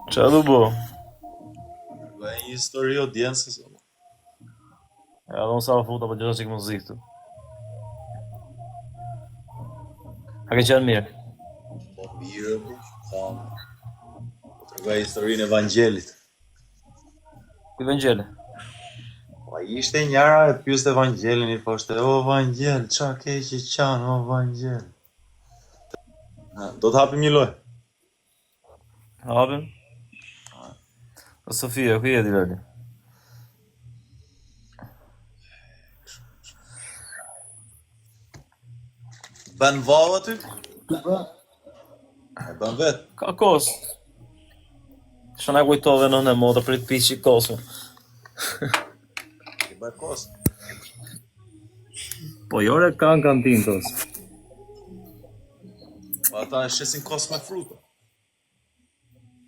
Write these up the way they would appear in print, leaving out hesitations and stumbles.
Qa du bo? Dhe një histori audiencës. Ja, do sa futa për gjëra që këmë zikë tu. A ke qenë mirë? Po mirë, kam. Po tregoj historinë e Evangjelit. Këtë Vangeli? Po ishte njëra e pyeste Evangelin, i thoshte, o Evangel, qa ke që qanë, o Evangel. Do të hapim një lojë. Hapim? Sofia, ku jeti Lali? Ben vallë aty? E bën vetë. Ka kos. Shë na kujtove në moda për të pishi kosë. I bëj kos. Po jore ka në kantinë kos. Po ata e shesin kos me fruta.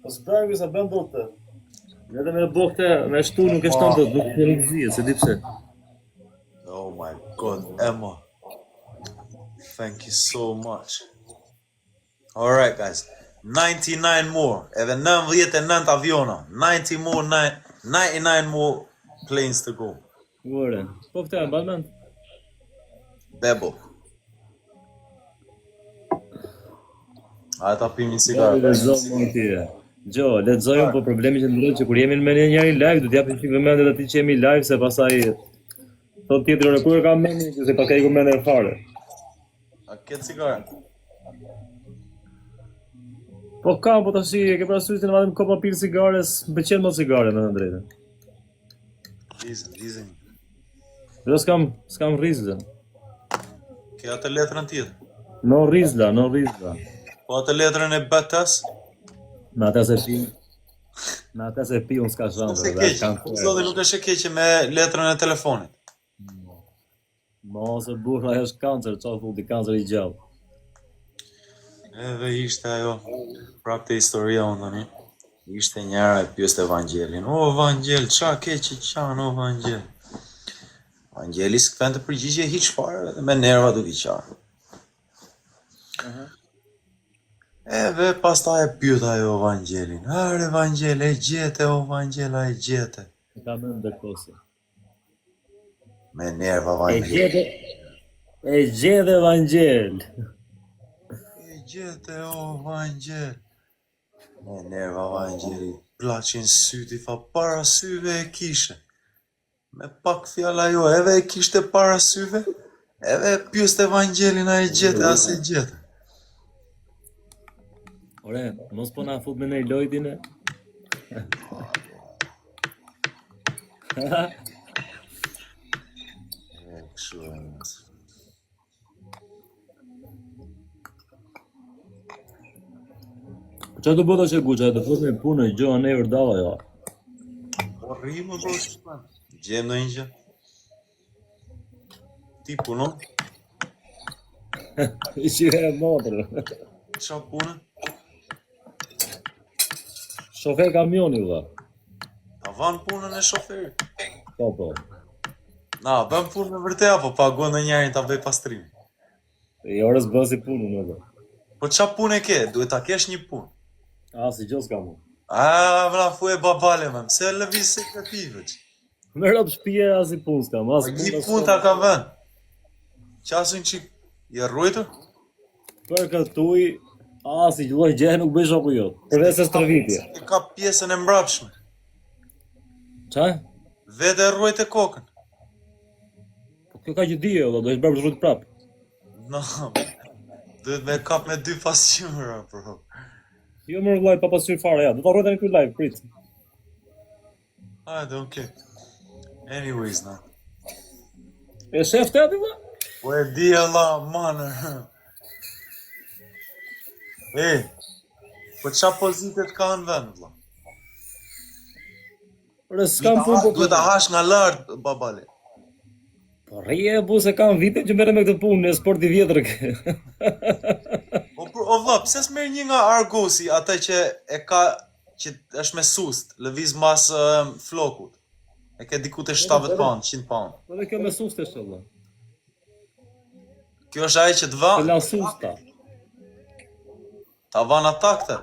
Po s'prajmë sa bën do të. Edhe me bokte, me shtu nuk e shton dot, nuk e rëgzije, se di pse. Oh my god, Emma. Thank you so much. Alright guys, 99 more, edhe 99 aviona, 99 more planes to go. Ure, po këta e balment? Bebo. A ta pim një cigarë. Gjo, lexojmë, po problemi që ndodhet që kur jemi në menje njëri live, do t'japim çik vëmendje atij që jemi live, se pastaj thot tjetër ore kur e kam mendin, se pa ka iku mendje fare. A ke cigarë? Po kam, po tash e ke parasysh në vetëm kopa pil cigares, më pëlqen më cigare me të drejtën. Dizin. Jo s'kam rizla. Ke atë letrën tjetër. No rizla. Po atë letrën e betas? Me ata se pi unë s'ka shanse. Zoti nuk është e keqe me letrën e telefonit. Mos e burra ajo është kancer, çfarë thotë kancer i gjallë. Edhe ishte ajo, prapte historia unë tani. Ishte njëra e pyeste Evangelin. O Evangel, qa ke që qanë, o Evangel? Evangeli s'këfen të përgjigje hiq fare, edhe me nerva duke qanë. Edhe pastaj e pyet ajo Evangelin. Are Evangel, e gjete, o Evangela, e gjete. Ka më ndërkohëse. Me nerva Evangel. E gjete Evangel. E gjete, o Evangel. Me nerva Evangeli. Plaçin syti, fa para syve e kishe. Me pak fjalla jo, edhe e kishte para syve, edhe pyeste Evangelin a e gjete, as e gjete. Ore, mos po na fut me nej lojtin e. Excellent. Qa të bëta që guqa, të fut me punë, gjoha ne vërdala ja. Po rrimë do shpën. Gjem në një gjë. Ti punon? Ishi e motër. Qa punën? Shofer kamioni dha. Ta van punën e shoferit. Po. Na, bëm punën e vërteja, po pagon në njerin ta bëj pastrim. E orës bësi punën edhe. Po qa punë e ke? Duhet ta kesh një punë. Si gjos ka mu. Vla fu e babale me, pse lëviz sekretive që? Me rëp shpije as i punë s'kam. Një punë ta ka vën. Qasin që i rrujtur? Për këtuj, si gjlloj gjehe nuk bëj shoku jot. Përveç se stërvitje. E ka pjesën e mbrapshme. Qa? Vete e rrujt e kokën. Po kjo ka që di do ishtë bërë rrujt prap. No, duhet me kap me 2 pasqymëra, bro. Jo më rrëllaj pa pasyr fare, ja. Do të rrujt e në kuj live, prit. Hajde, okay. Anyways, na. E shef të ati, ma? Po e di Allah, manër. Po qa pozitet ka në vend, vla? Ore, s'kam punë po... Duhet ta hash nga lartë, babale. Po rrije e bu se kam vite që mere me këtë punë, në sport i vjetër ke. O vla, pse s'merr një nga Argosi, atë që e ka, që është me sust, lëviz mas flokut. E ke diku të 70 pound, 100 pound. Po dhe kjo me suste është, vla. Kjo është ai që të va... Të la susta. Ta van atakte.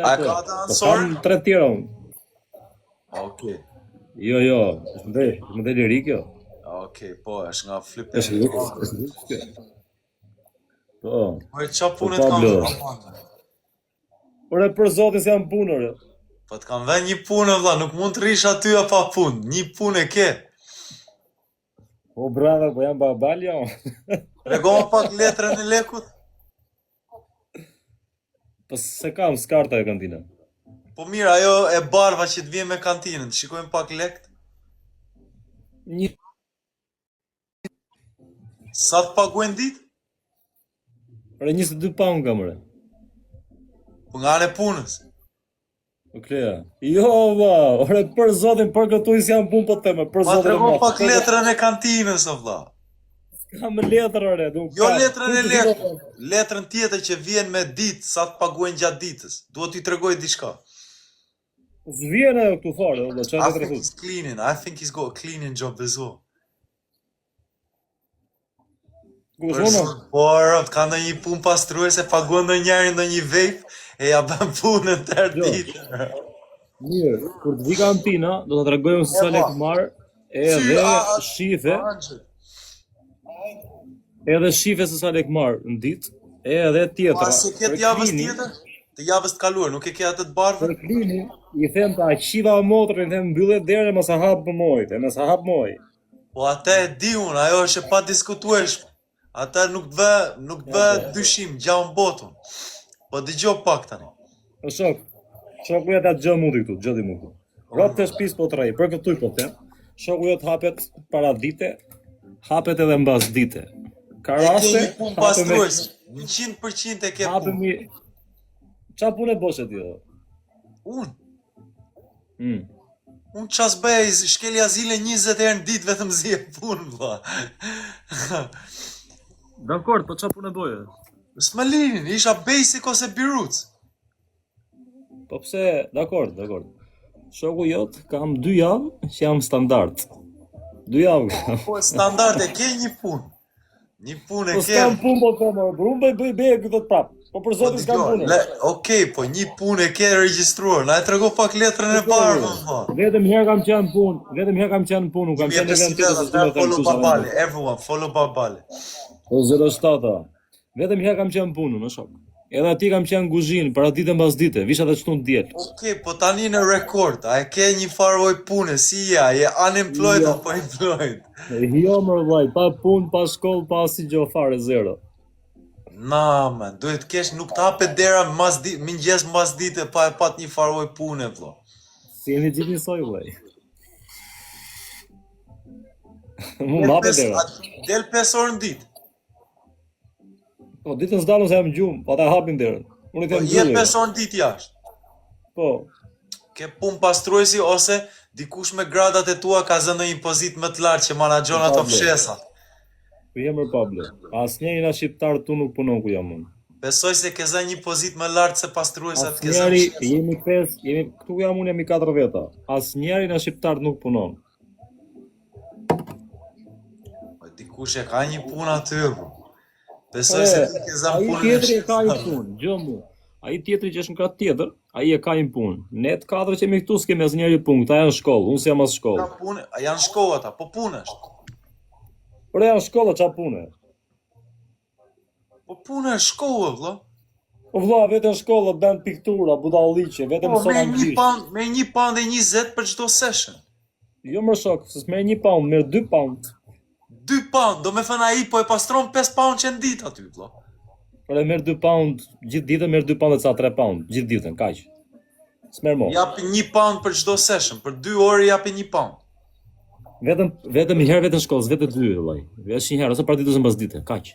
A ka atë Po ansor? kam 3 tjera unë. Okej. Jo, është më dhe lirik jo. Okej, po, është nga flip Është lirik, është lirik. Po. Po e qa punët Po, kam Pablo. vënë? Ore për zotin se jam punër. Po të kam vënë një punë vëlla, nuk mund të rish aty pa punë. Një punë e ke. Po brava, po jam babal jo. Regoma pak letrën e lekut. Po se kam skarta e kantina. Po mirë, ajo e barva që të vjen me kantinën, shikojmë pak lekt. Një Sa të paguajnë ditë? ore 22 pound kam ore. Po nga anë e punës. Po kleja. Jo, va, ore për zotin, për këtu i s'jam punë po të temë, për Ma zotin. tregon pak letrën e kantinës o vëlla. Kam letër ore, nuk Jo kam. letrën e lekut, letrën tjetër që vjen me ditë, sa të paguajnë gjatë ditës. Duhet t'i tregoj diçka. Zvjen ajo këtu fare, valla, çfarë I të think rrethus. he's cleaning. I think he's got a cleaning job as well. Ku zonë? Po, rrët, ka ndonjë punë pastruese, paguan ndonjëri ndonjë vape e ja bën punën tërë Jo. ditë. Mirë, kur të vi kantina, do të tregojmë se sa lekë marr, edhe shife, edhe shife se sa lekë marr në ditë, edhe tjetra. Pa se ke Për të javës klinin- tjetër? Të javës të kaluar, nuk e ke atë të bardhë? Për klinin, i them ta qiva motrin, i them mbyllet derën mos ha hap mojt, mos ha hap moj. Po atë e di unë, ajo është e pa diskutueshme. Ata nuk të vë dyshim, gjaun botën. Po dëgjoj pak tani. O shok, shoku jeta gjë mundi këtu, gjëdi mu këtu. Rap të shtëpisë po trej, për këtu i po them. Shoku jot hapet para dite, hapet edhe mbas dite. Ka E ke raste, një punë pastruese. 100% e ke punë. hapemi. Qa punë e boshe ti dhe? Unë. Mm. Unë qas bëj, shkeli azile 20 herë në ditë vetëm zi e punë, vlla. Dakor, po qa punë e boje? S'më linin, isha basic ose biruc. Po pse, dakor. Shoku jot, kam 2 javë që jam standard. 2 javë kam. Po standard e ke një punë. Një punë Po e ke. s'kam punë po të më, për unë bëj këtë prap. Po për Po zotin s'kam dëgjoj, punë. okej, po një punë e ke regjistruar. Na e trego pak letrën e parë, valla. Vetëm herë kam qenë punë, unë kam qenë në vend tjetër se s'u Follow Babale, everyone, follow Babale. Po 07. Vetëm herë kam qenë punë, në shok. Edhe aty kam qenë kuzhinë, para ditë mbas dite, visha të çtun diel. Okej, po tani në rekord, a e ke një farë pune, si je unemployed Jo. apo employed? Jo më vllai, pa punë, pa shkollë, pa asgjë fare, zero. Na, man, duhet kesh, nuk të hapet dera mëngjes mbas dite pa e pat një farë pune, vëlla. Si jeni gjithë njësoj, vllai. Mu m'hape dera. Del 5 orë në ditë. Po ditën s'dalun se jam gjumë, po ata hapin derën. Unë i them Je gjulli. 5 orë në ditë jashtë. Po. Ke punë pastruesi ose dikush me gradat e tua ka zënë një pozit më të lartë që menaxhon ato Pablo. fshesa. Ku jam për Pablo. Asnjëri nga shqiptar tu nuk punon ku jam unë. Besoj se ke zënë një pozit më lartë se pastruesat ke Asnjëri, zënë fshesa. jemi 5, këtu jam unë jemi 4 veta. Asnjëri nga shqiptar nuk punon. Po dikush e ka një punë aty, bro. Besoj se ti ke zënë Ai punën e tjetri e ka një shqiptarëve. punë, gjë mu. Ai tjetri që është në kratë tjetër, ai e ka një punë. Ne të katër që jemi këtu s'kemi asnjëri punë, këta janë shkollë, unë s'jam as shkollë. Ka punë, janë shkollë ata, po punë është. Por janë shkolla qa punë. Po punë është shkollë, vëlla. Po vlla, vetëm shkolla bën piktura, budalliqe, vetëm Po mëson me anglisht. me 1 pound e 20 për çdo session. Jo më shok, se s'merr 1 pound, merr 2 pound. 2 pound, do me thënë ai po e pastron 5 pound që në ditë aty, vëlla. Por e merr 2 pound, gjithë ditën merr 2 pound e ca 3 pound, gjithë ditën, kaq. S'merr më. Japi 1 pound për çdo session, për 2 orë japi 1 pound. Vetëm një herë vetëm shkollës, vetëm 2 vllai. Vesh një herë ose para ditës mbas dite, kaq.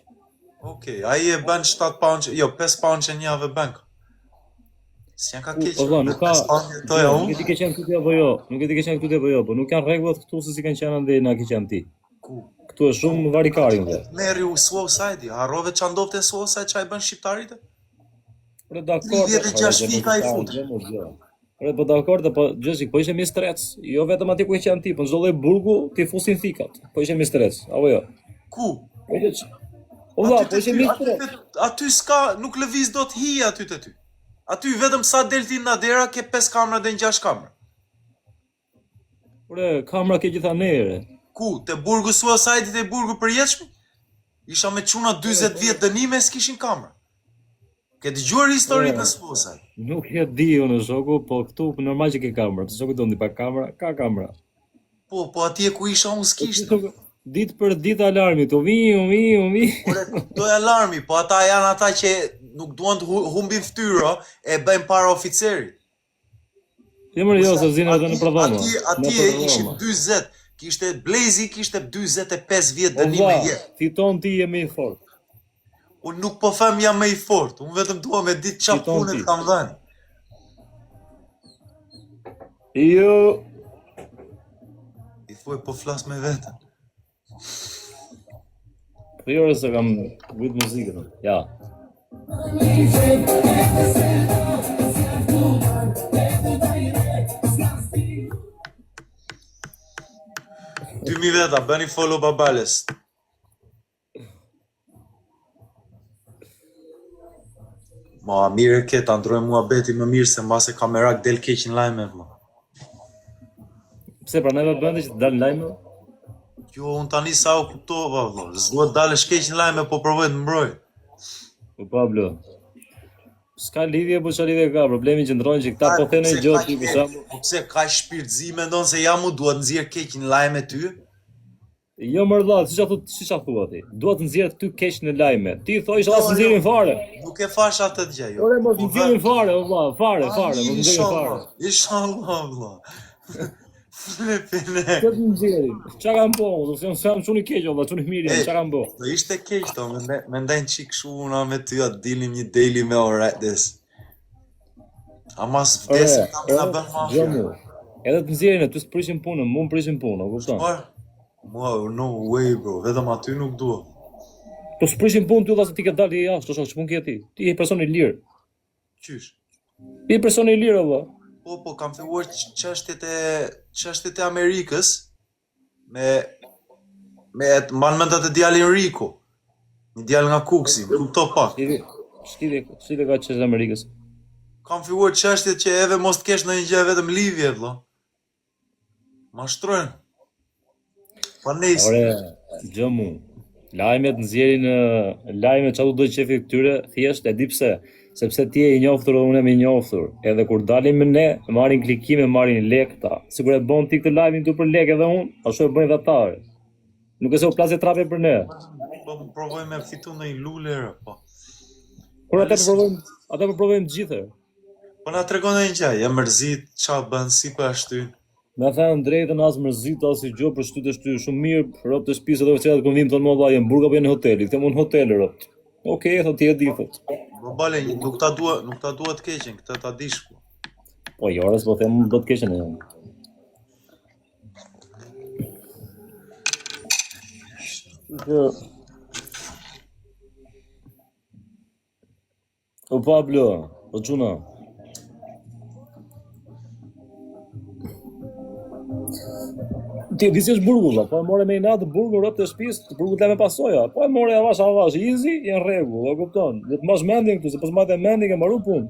Okej, ai e bën 7 pound, jo 5 pound që një javë bank. Si janë ka keq. Po vlla, nuk ka. 5 pound jetoja Nuk e unë. di ke qenë këtu apo jo. Nuk e di ke qenë këtu apo jo, po nuk janë rregullat këtu se si kanë qenë andej na ke qenë ti. Ku? Këtu është shumë varikari vlla. Merri u suicide, harrove ç'a ndodhte suicide ç'a i bën shqiptarit? Po dakord. 36 fika i fut. Po dakord, po gjësi, po ishe mistrec, jo vetëm aty ku e qenë ti, po në çdo lloj burgu ti fusin thikat. Po ishe mistrec, apo jo? Ku? Po ishe. O vlla, po ishe mistrec. Aty s'ka, nuk lëviz dot hi aty te ty. Aty vetëm sa del ti nga dera ke 5 kamera dhe 6 kamera. Ore, kamera ke gjitha nere. Ku? Te burgu Suicide te burgu përjetshëm? Isha me çuna 40 vjet dënime s'kishin kamera. Ke dëgjuar historinë e Suicide? Nuk e di unë shoku, po këtu normal që ke kamera. Të shoku do ndi pa kamera, ka kamera. Po atje ku isha unë s'kishte. Ditë për ditë alarmi, u vi. Ore, do e alarmi, po ata janë ata që nuk duan të humbin fytyra, e bëjnë para oficerit. Jo, se zinë edhe në prodhoma. Atje ishin 40, kishte Blezi kishte 45 vjet dënime jetë. Fiton ti je më i fortë. Unë nuk po them jam më i fortë, unë vetëm dua me ditë çfarë punë kam dhënë. Jo. I thuaj po flas me veten. Jo, se kam vit muzikën. Ja. Dymi veta, bëni follow Babales. Ma mirë ke ta ndroj mua beti më mirë se mbase kamerak del keq në lajme ma. Pse pra neve bëndi që të dalë në lajme? Jo, unë tani sa u kuptova, vëllai. S'duhet dalësh keq në lajme, po provoj të mbroj. Po Pablo. S'ka lidhje, po çfarë lidhje ka? Problemi që ndronë që këta po thënë gjë ti për shembull. Po pse ka shpirtëzi mendon se jam u duhet nxjerr keq në lajme ty? Jo më rrallë, siç a thua ti. Dua të nxjerr ty keq në lajme. Ti thoj as nxjerrin fare. Nuk e fash atë gjë jo. Ore mos nxjerrin fare, valla, fare, mos nxjerrin fare. Inshallah, valla. Flepene. Këtë nxjerrin. Çka kam po? Do të them çuni keq, valla, çuni mirë, çka kam po? Do ishte keq to, mendojnë çik kështu una me ty atë dilim një daily me alright this. Amas vdesim na bën mafia. Edhe të nxjerrin aty të prishin punën, mund prishin punën, kupton? Mua, no way bro, vetëm aty nuk dua. Po s'prishin punë ty se ti ke dalë jashtë, shoh ç'mund ke ti. Ti je person i lirë. Qysh? Ti je person i lirë valla. Po kam filluar çështjet e Amerikës me mban mend atë djalin Rico. Një djalë nga Kuksi, kupto pak. Shkide ka çështja e Amerikës. Kam filluar çështjet që edhe mos të kesh ndonjë gjë vetëm lidhje vëlla. Mashtrojnë. Ore, gjëmu, lajmet nxjerrin lajme çfarë do të qefi këtyre, thjesht e di pse, sepse ti je i njoftur dhe unë jam i njoftur. Edhe kur dalim me ne, marrin klikime, marrin lek ta. Sigur e bën ti këtë lajmin tu për lek edhe unë, ashtu e bëjnë dhe ata. Nuk e se u plasë trape për ne. Po provoj me fitu ndonjë lule po. Kur ata po provojmë të gjithë. Po na tregon një gjë, jam mërzit, ç'a bën si po ashtu. Me thënë drejtën as mërzit as i gjë për shty shumë mirë, rob të shtëpisë edhe veçantë kur vim tonë më vllai, burg apo në hotel, këtem në hotel rob. Okej, thotë ti e di thot. Po bale, nuk ta dua të keqen, këtë ta dish po. Po jo, as po them do të keqen e. O Pablo, o Gjuna. Ti di si është burgu, po e more me natë burgu rrot të shtëpisë, burgu të me pasoja, po e more avash, easy, janë rregull, e kupton. Do të mos mendin këtu, se po s'mbajtë mendin që mbaru punë.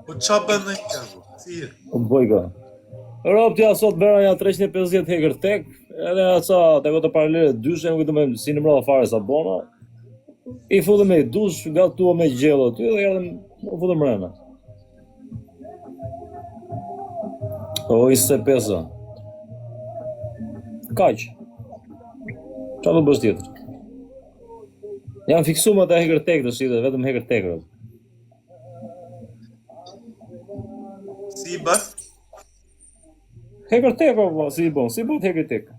Po ç'a bën në këtu? Si? Po bojka. Rob ti sot bëra ja 350 hekër tek, edhe aca tek ato paralele dyshe, nuk e më si në mbrapa fare sa bona. I futëm me dush, gatuam me gjellë aty dhe erdhëm, u futëm mrena. Oj, se pesa. Kaq. Qa do bësh tjetër? Jam fiksu më të hekër tek të shite, vetëm hekër tek. Si bë? Hekër tek, si i bon, si bot hekër tek.